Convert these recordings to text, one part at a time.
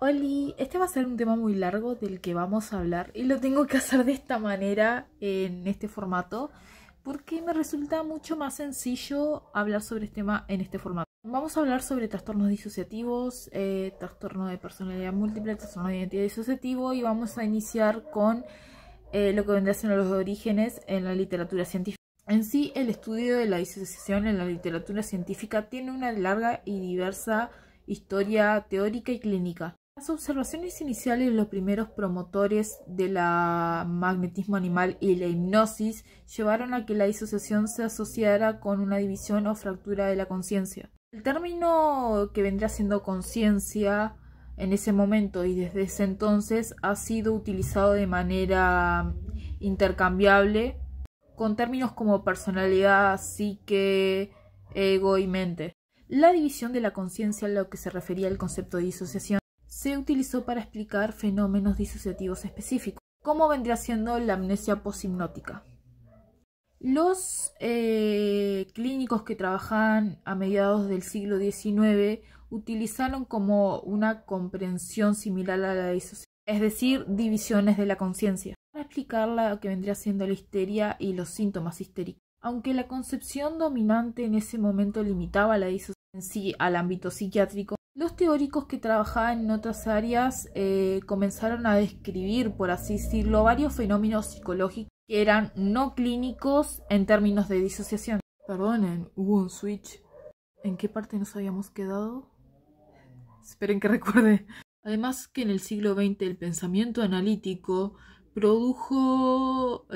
Oli, este va a ser un tema muy largo del que vamos a hablar y lo tengo que hacer de esta manera en este formato porque me resulta mucho más sencillo hablar sobre este tema en este formato. Vamos a hablar sobre trastornos disociativos, trastorno de personalidad múltiple, trastorno de identidad disociativo y vamos a iniciar con lo que vendría siendo los orígenes en la literatura científica. En sí, el estudio de la disociación en la literatura científica tiene una larga y diversa historia teórica y clínica. Las observaciones iniciales de los primeros promotores del magnetismo animal y la hipnosis llevaron a que la disociación se asociara con una división o fractura de la conciencia. El término que vendría siendo conciencia en ese momento y desde ese entonces ha sido utilizado de manera intercambiable con términos como personalidad, psique, ego y mente. La división de la conciencia, a lo que se refería al concepto de disociación, se utilizó para explicar fenómenos disociativos específicos, como vendría siendo la amnesia poshipnótica. Los clínicos que trabajaban a mediados del siglo XIX utilizaron como una comprensión similar a la disociación, es decir, divisiones de la conciencia, para explicar lo que vendría siendo la histeria y los síntomas histéricos. Aunque la concepción dominante en ese momento limitaba la disociación en sí al ámbito psiquiátrico, los teóricos que trabajaban en otras áreas comenzaron a describir, por así decirlo, varios fenómenos psicológicos que eran no clínicos en términos de disociación. Perdonen, hubo un switch. ¿En qué parte nos habíamos quedado? Esperen que recuerde. Además que en el siglo XX el pensamiento analítico produjo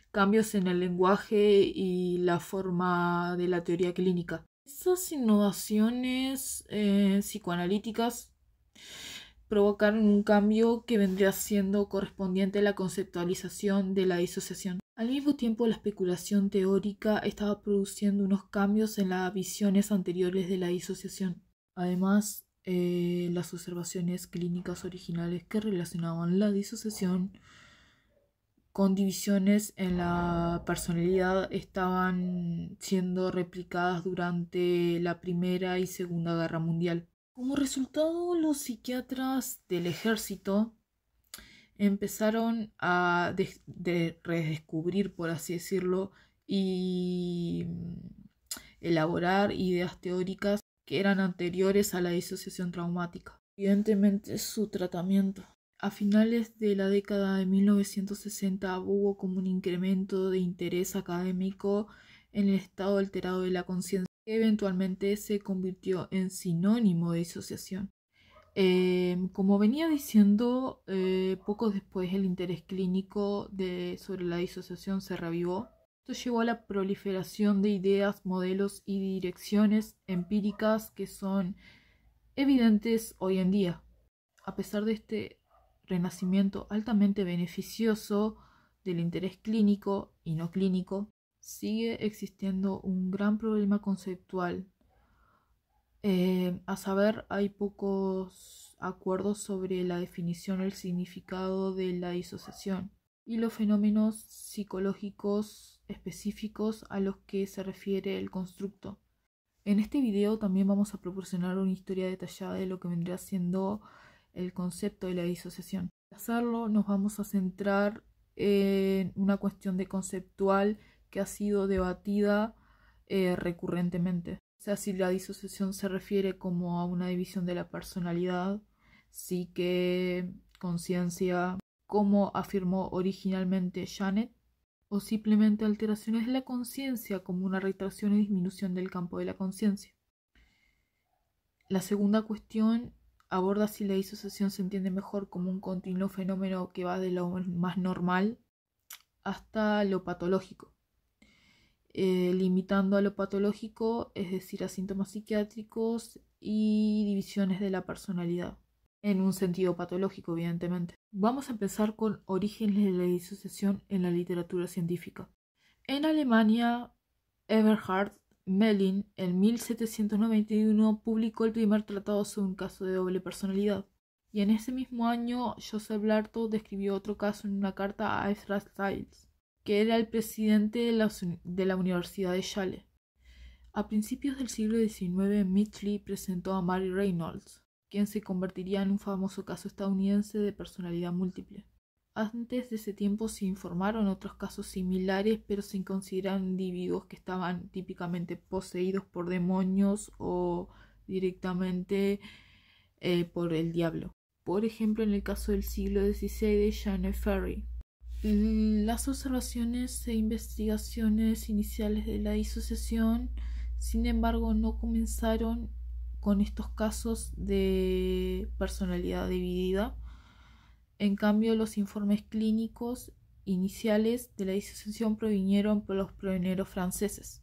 cambios en el lenguaje y la forma de la teoría clínica. Esas innovaciones psicoanalíticas provocaron un cambio que vendría siendo correspondiente a la conceptualización de la disociación. Al mismo tiempo, la especulación teórica estaba produciendo unos cambios en las visiones anteriores de la disociación. Además, las observaciones clínicas originales que relacionaban la disociación con divisiones en la personalidad estaban siendo replicadas durante la Primera y Segunda Guerra Mundial. Como resultado, los psiquiatras del ejército empezaron a redescubrir, por así decirlo, y elaborar ideas teóricas que eran anteriores a la disociación traumática. Evidentemente, su tratamiento. A finales de la década de 1960 hubo como un incremento de interés académico en el estado alterado de la conciencia, que eventualmente se convirtió en sinónimo de disociación. Como venía diciendo, poco después el interés clínico sobre la disociación se reavivó. Esto llevó a la proliferación de ideas, modelos y direcciones empíricas que son evidentes hoy en día. A pesar de este renacimiento altamente beneficioso del interés clínico y no clínico, sigue existiendo un gran problema conceptual. A saber, hay pocos acuerdos sobre la definición o el significado de la disociación y los fenómenos psicológicos específicos a los que se refiere el constructo. En este video también vamos a proporcionar una historia detallada de lo que vendría siendo el concepto de la disociación. Para hacerlo nos vamos a centrar en una cuestión de conceptual que ha sido debatida recurrentemente. O sea, si la disociación se refiere como a una división de la personalidad, psique, conciencia, como afirmó originalmente Janet, o simplemente alteraciones de la conciencia como una retracción y disminución del campo de la conciencia. La segunda cuestión aborda si la disociación se entiende mejor como un continuo fenómeno que va de lo más normal hasta lo patológico, limitando a lo patológico, es decir, a síntomas psiquiátricos y divisiones de la personalidad, en un sentido patológico, evidentemente. Vamos a empezar con orígenes de la disociación en la literatura científica. En Alemania, Eberhard Melin en 1791 publicó el primer tratado sobre un caso de doble personalidad, y en ese mismo año Joseph Larto describió otro caso en una carta a Ezra Stiles, que era el presidente de la Universidad de Yale. A principios del siglo XIX, Mitchell presentó a Mary Reynolds quien se convertiría en un famoso caso estadounidense de personalidad múltiple. Antes de ese tiempo se informaron otros casos similares, pero sin considerar individuos que estaban típicamente poseídos por demonios o directamente por el diablo. Por ejemplo, en el caso del siglo XVI de Jane Ferry. Las observaciones e investigaciones iniciales de la disociación, sin embargo, no comenzaron con estos casos de personalidad dividida. En cambio, los informes clínicos iniciales de la disociación provinieron por los pioneros franceses.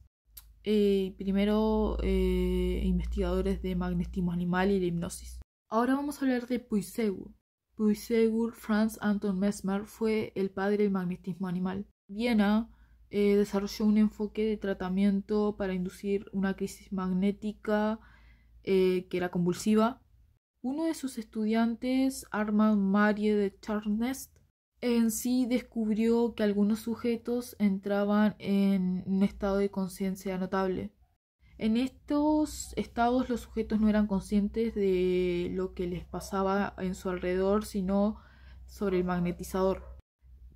Primero, investigadores de magnetismo animal y la hipnosis. Ahora vamos a hablar de Puységur. Puységur Franz Anton Mesmer fue el padre del magnetismo animal. Viena desarrolló un enfoque de tratamiento para inducir una crisis magnética que era convulsiva. Uno de sus estudiantes, Armand Marie de Charnest, en sí descubrió que algunos sujetos entraban en un estado de conciencia notable. En estos estados los sujetos no eran conscientes de lo que les pasaba en su alrededor, sino sobre el magnetizador,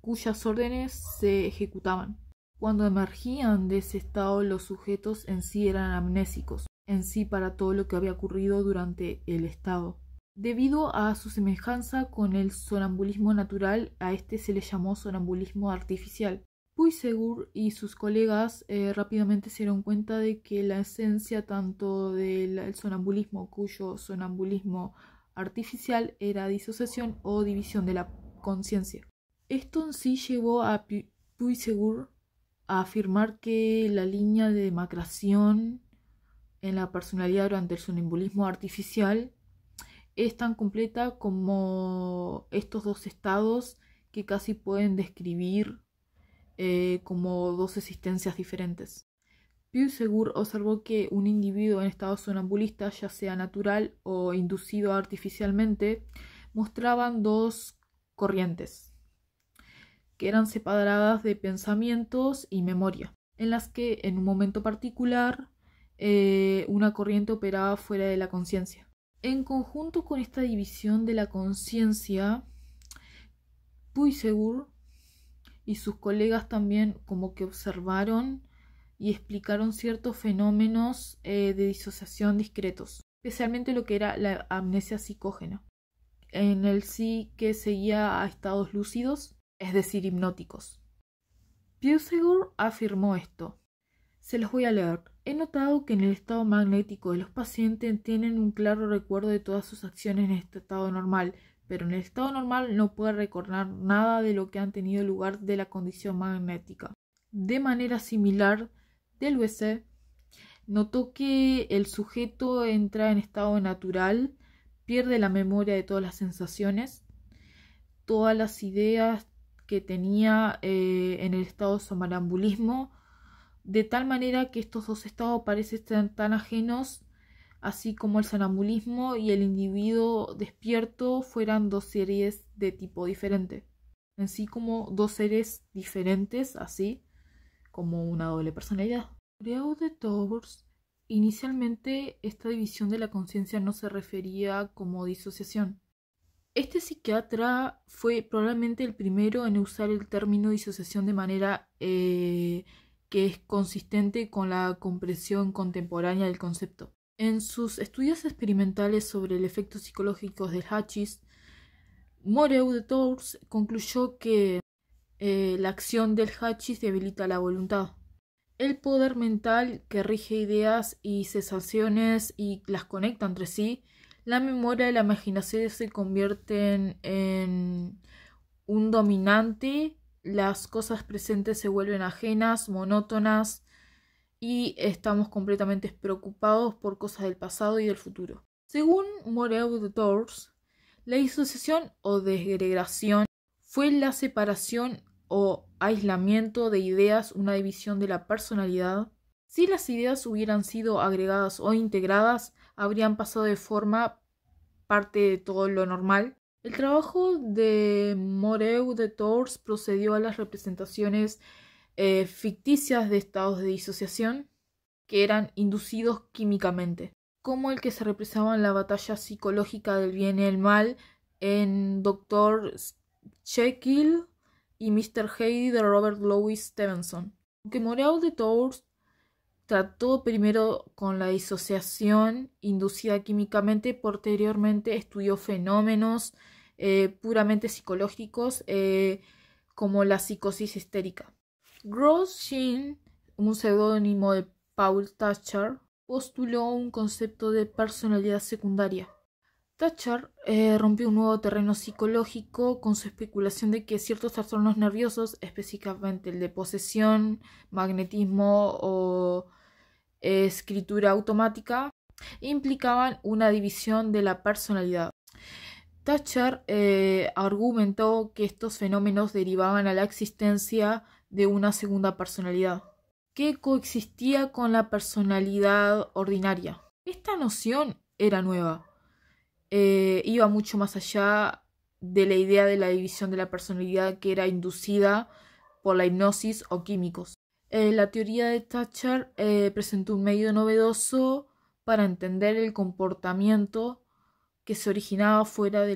cuyas órdenes se ejecutaban. Cuando emergían de ese estado, los sujetos en sí eran amnésicos, en sí para todo lo que había ocurrido durante el estado. Debido a su semejanza con el sonambulismo natural, a este se le llamó sonambulismo artificial. Puységur y sus colegas rápidamente se dieron cuenta de que la esencia tanto del sonambulismo, cuyo sonambulismo artificial era disociación o división de la conciencia. Esto en sí llevó a Puységur a afirmar que la línea de demarcación en la personalidad durante el sonambulismo artificial es tan completa como estos dos estados, que casi pueden describir como dos existencias diferentes. Puységur observó que un individuo en estado sonambulista, ya sea natural o inducido artificialmente, mostraban dos corrientes que eran separadas de pensamientos y memoria, en las que en un momento particular una corriente operaba fuera de la conciencia. En conjunto con esta división de la conciencia, Puységur y sus colegas también como que observaron y explicaron ciertos fenómenos de disociación discretos, especialmente lo que era la amnesia psicógena, en el sí que seguía a estados lúcidos, es decir, hipnóticos. Puységur afirmó esto. Se los voy a leer. He notado que en el estado magnético de los pacientes tienen un claro recuerdo de todas sus acciones en este estado normal, pero en el estado normal no puede recordar nada de lo que han tenido lugar de la condición magnética. De manera similar, Deleuze notó que el sujeto entra en estado natural, pierde la memoria de todas las sensaciones, todas las ideas que tenía en el estado somnambulismo, de tal manera que estos dos estados parecen tan ajenos, así como el sonambulismo y el individuo despierto fueran dos seres de tipo diferente, en sí como dos seres diferentes, así como una doble personalidad. Moreau de Tours, inicialmente esta división de la conciencia no se refería como disociación. Este psiquiatra fue probablemente el primero en usar el término disociación de manera que es consistente con la comprensión contemporánea del concepto. En sus estudios experimentales sobre el efecto psicológico del hachís, Moreau de Tours concluyó que la acción del hachís debilita la voluntad. El poder mental que rige ideas y sensaciones y las conecta entre sí, la memoria y la imaginación se convierten en un dominante, las cosas presentes se vuelven ajenas, monótonas y estamos completamente preocupados por cosas del pasado y del futuro. Según Moreau de Tours, la disociación o desgregación fue la separación o aislamiento de ideas, una división de la personalidad. Si las ideas hubieran sido agregadas o integradas, habrían pasado de forma parte de todo lo normal. El trabajo de Moreau de Tours procedió a las representaciones ficticias de estados de disociación que eran inducidos químicamente. como el que se representaba en la batalla psicológica del bien y el mal en Dr. Jekyll y Mr. Hyde de Robert Louis Stevenson. Aunque Moreau de Tours trató primero con la disociación inducida químicamente, posteriormente estudió fenómenos puramente psicológicos como la psicosis histérica. Gross-Sheen, un seudónimo de Paul Thatcher, postuló un concepto de personalidad secundaria. Thatcher rompió un nuevo terreno psicológico con su especulación de que ciertos trastornos nerviosos, específicamente el de posesión, magnetismo o escritura automática, implicaban una división de la personalidad. Thatcher argumentó que estos fenómenos derivaban a la existencia de una segunda personalidad, que coexistía con la personalidad ordinaria. Esta noción era nueva. Iba mucho más allá de la idea de la división de la personalidad que era inducida por la hipnosis o químicos. La teoría de Thatcher presentó un medio novedoso para entender el comportamiento que se originaba fuera de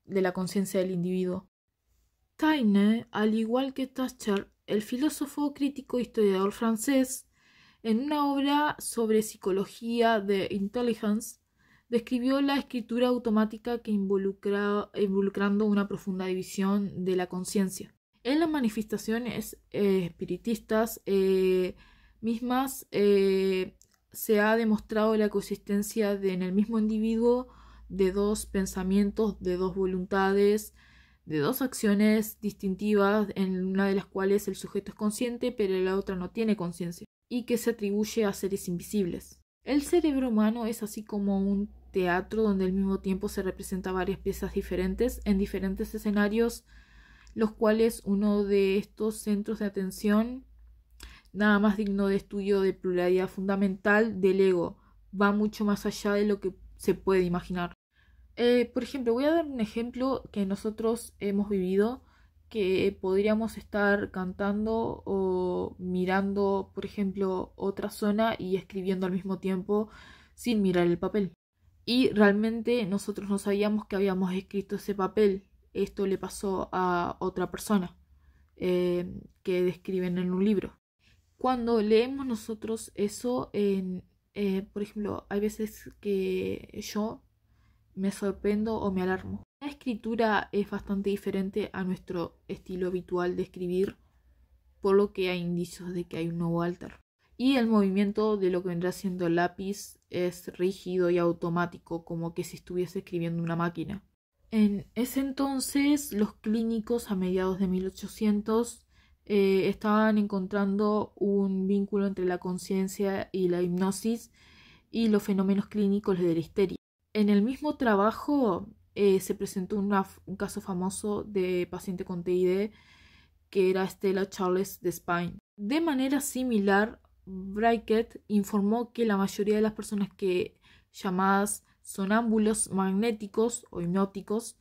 la conciencia del individuo. Taine, al igual que Thatcher, el filósofo crítico e historiador francés, en una obra sobre psicología de intelligence, describió la escritura automática que involucrando una profunda división de la conciencia. En las manifestaciones espiritistas mismas se ha demostrado la coexistencia en el mismo individuo de dos pensamientos, de dos voluntades, de dos acciones distintivas, en una de las cuales el sujeto es consciente pero la otra no tiene conciencia, y que se atribuye a seres invisibles. El cerebro humano es así como un teatro donde al mismo tiempo se representa varias piezas diferentes en diferentes escenarios, los cuales uno de estos centros de atención, nada más digno de estudio de pluralidad fundamental del ego, va mucho más allá de lo que se puede imaginar. Por ejemplo, voy a dar un ejemplo que nosotros hemos vivido, que podríamos estar cantando o mirando, por ejemplo, otra zona y escribiendo al mismo tiempo sin mirar el papel. Y realmente nosotros no sabíamos que habíamos escrito ese papel. Esto le pasó a otra persona que describen en un libro. Cuando leemos nosotros eso, por ejemplo, hay veces que yo me sorprendo o me alarmo. La escritura es bastante diferente a nuestro estilo habitual de escribir, por lo que hay indicios de que hay un nuevo altar. Y el movimiento de lo que vendrá siendo el lápiz es rígido y automático, como que si estuviese escribiendo una máquina. En ese entonces, los clínicos a mediados de 1800 estaban encontrando un vínculo entre la conciencia y la hipnosis y los fenómenos clínicos de la histeria. En el mismo trabajo se presentó un caso famoso de paciente con TID que era Stella Charles de Spain. De manera similar, Brackett informó que la mayoría de las personas llamadas sonámbulos magnéticos o hipnóticos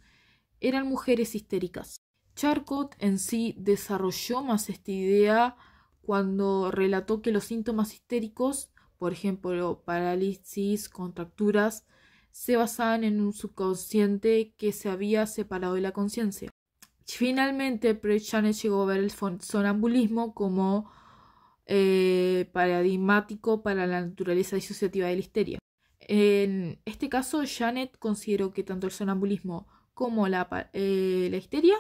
eran mujeres histéricas. Charcot en sí desarrolló más esta idea cuando relató que los síntomas histéricos, por ejemplo parálisis, contracturas, se basaban en un subconsciente que se había separado de la conciencia. Finalmente, Janet llegó a ver el sonambulismo como paradigmático para la naturaleza disociativa de la histeria. En este caso, Janet consideró que tanto el sonambulismo como la histeria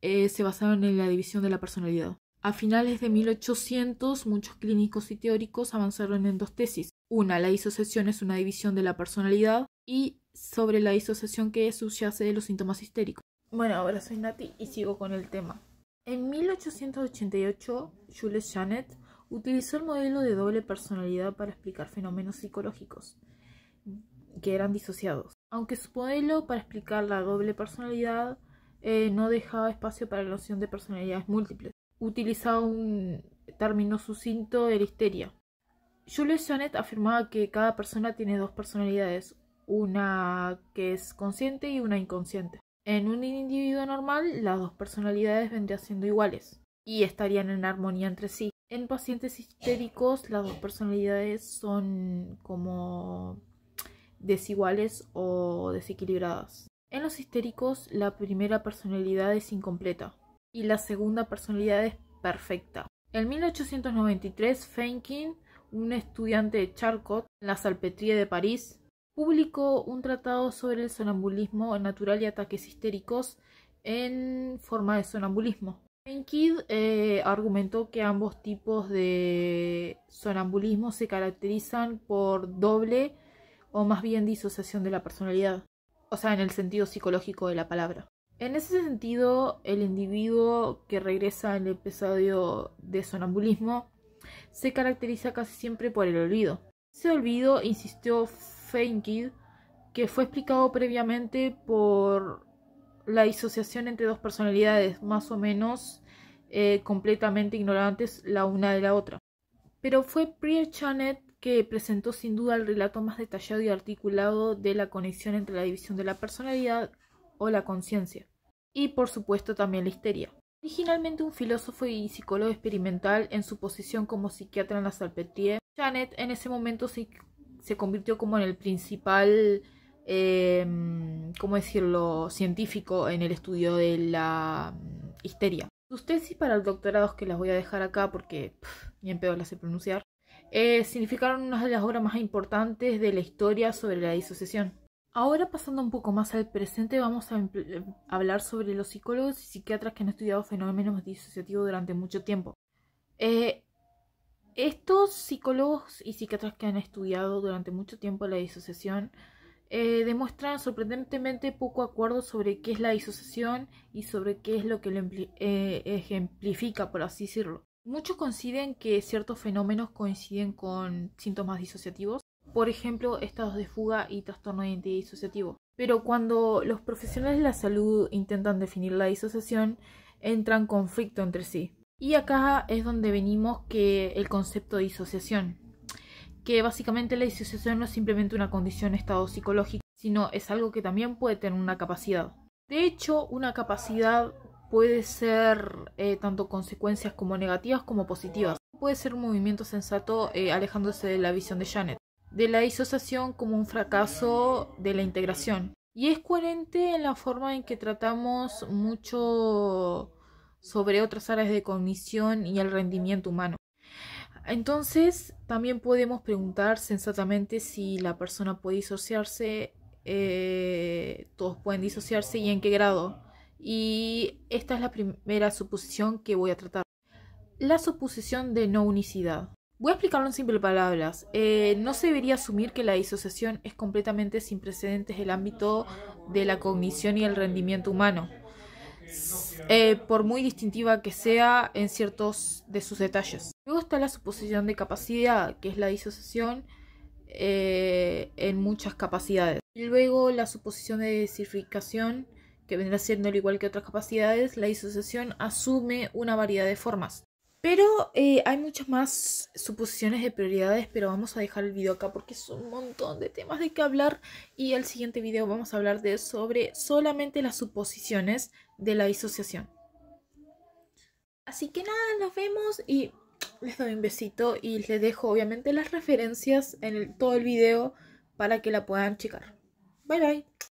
se basaron en la división de la personalidad. A finales de 1800, muchos clínicos y teóricos avanzaron en dos tesis. Una, la disociación es una división de la personalidad, y sobre la disociación que subyace de los síntomas histéricos. Bueno, ahora soy Nati y sigo con el tema. En 1888, Jules Janet utilizó el modelo de doble personalidad para explicar fenómenos psicológicos que eran disociados. Aunque su modelo para explicar la doble personalidad no dejaba espacio para la noción de personalidades múltiples. Utilizaba un término sucinto de la histeria. Jules Janet afirmaba que cada persona tiene dos personalidades, una que es consciente y una inconsciente. En un individuo normal, las dos personalidades vendrían siendo iguales y estarían en armonía entre sí. En pacientes histéricos, las dos personalidades son como desiguales o desequilibradas. En los histéricos, la primera personalidad es incompleta y la segunda personalidad es perfecta. En 1893, Feinkin, un estudiante de Charcot, en la Salpêtrière de París, publicó un tratado sobre el sonambulismo natural y ataques histéricos en forma de sonambulismo. Feinkin argumentó que ambos tipos de sonambulismo se caracterizan por doble o más bien disociación de la personalidad, o sea, en el sentido psicológico de la palabra. En ese sentido, el individuo que regresa al episodio de sonambulismo se caracteriza casi siempre por el olvido. Ese olvido, insistió Feinkin, que fue explicado previamente por la disociación entre dos personalidades más o menos completamente ignorantes la una de la otra. Pero fue Pierre Janet que presentó sin duda el relato más detallado y articulado de la conexión entre la división de la personalidad o la conciencia, y por supuesto también la histeria. Originalmente un filósofo y psicólogo experimental en su posición como psiquiatra en la Salpêtrière, Janet en ese momento se convirtió como en el principal ¿cómo decirlo?, científico en el estudio de la histeria. Sus tesis para el doctorado, que las voy a dejar acá porque ni en pedo las sé pronunciar, significaron una de las obras más importantes de la historia sobre la disociación. Ahora, pasando un poco más al presente, vamos a hablar sobre los psicólogos y psiquiatras que han estudiado fenómenos disociativos durante mucho tiempo. Estos psicólogos y psiquiatras que han estudiado durante mucho tiempo la disociación demuestran sorprendentemente poco acuerdo sobre qué es la disociación y sobre qué es lo que lo ejemplifica, por así decirlo. Muchos coinciden que ciertos fenómenos coinciden con síntomas disociativos, por ejemplo, estados de fuga y trastorno de identidad disociativo. Pero cuando los profesionales de la salud intentan definir la disociación, entra en conflicto entre sí. Y acá es donde venimos que el concepto de disociación, que básicamente la disociación no es simplemente una condición estado psicológico, sino es algo que también puede tener una capacidad. De hecho, una capacidad puede ser tanto consecuencias como negativas como positivas. Puede ser un movimiento sensato alejándose de la visión de Janet, de la disociación como un fracaso de la integración. Y es coherente en la forma en que tratamos mucho sobre otras áreas de cognición y el rendimiento humano. Entonces, también podemos preguntar sensatamente si la persona puede disociarse, todos pueden disociarse y en qué grado. Y esta es la primera suposición que voy a tratar. La suposición de no unicidad. Voy a explicarlo en simples palabras. No se debería asumir que la disociación es completamente sin precedentes en el ámbito de la cognición y el rendimiento humano, por muy distintiva que sea en ciertos de sus detalles. Luego está la suposición de capacidad, que es la disociación en muchas capacidades. Y luego la suposición de desificación, que vendrá siendo al igual que otras capacidades, la disociación asume una variedad de formas. Pero hay muchas más suposiciones de prioridades, pero vamos a dejar el video acá porque es un montón de temas de que hablar. Y el siguiente video vamos a hablar sobre solamente las suposiciones de la disociación. Así que nada, nos vemos y les doy un besito y les dejo obviamente las referencias en todo el video para que la puedan checar. Bye bye.